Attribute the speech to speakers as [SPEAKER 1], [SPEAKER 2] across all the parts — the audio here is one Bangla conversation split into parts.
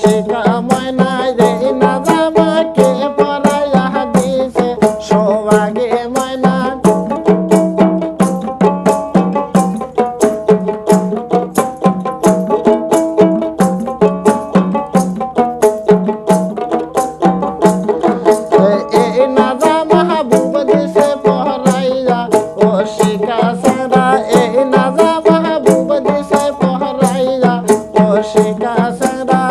[SPEAKER 1] শিকা ময়না রে না জামাকে পরাইয়া দিছে সোহাগে ময়না এই না জামা বুব দিছে পরাইয়া ও শিকা সারা এই না জামা বুব দিছে পরাইয়া ও শিকা সারা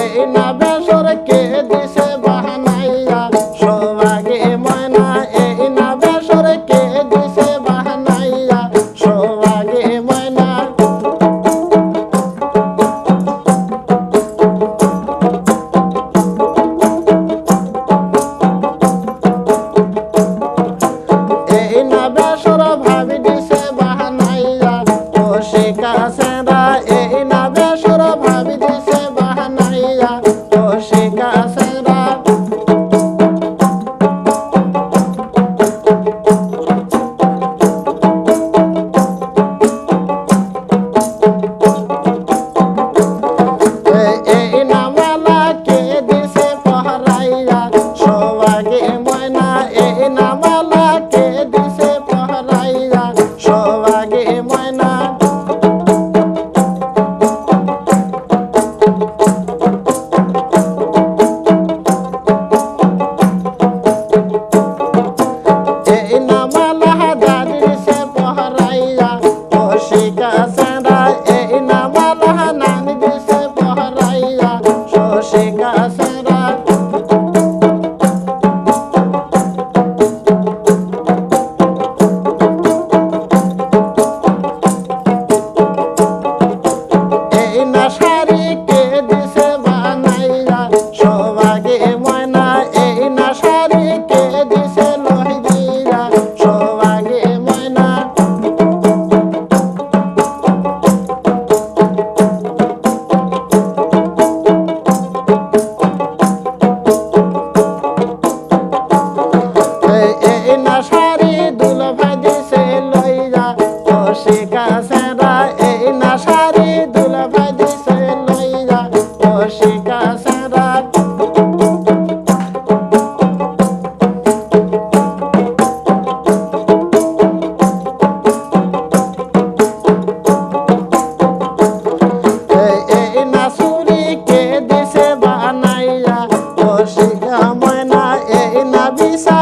[SPEAKER 1] এই না বেসর কে দিছে বাহানাইয়া সোহাগে ময়না এই না বেসর কে দিছে বাহানাইয়া সোহাগে ময়না এই না বেসর ভাবি দিছে বাহানাইয়া ও শিকা সেরা এই না বেসর ভাবি দিছে বাহানাইয়া ও শিকা সেরা এই না মালা কে দিছে পহরাইয়া সোহাগে ময়না এই না মালা কে দিছে পহরাইয়া সোহাগে ময়না এই না মালা দাদি দিছে পহরাইয়া ও শিকা সেরা এই না মালা নানি দিছে পহরাইয়া ও শিকা সেরা এই না শাড়ি কে দিছে বানাইয়া সোহাগে ময়না এই না শাড়ি কে দিছে লহি দিয়া সোহাগে ময়না এই না শাড়ি দুলভাই দিছে লইয়া ও শিকা সেরা এই না শাড়ি দুলভাই দিছে লইয়া ও শিকা সেরা এই না চুরি কে দিছে বানাইয়া ও শিকা ময়না এই না বিশা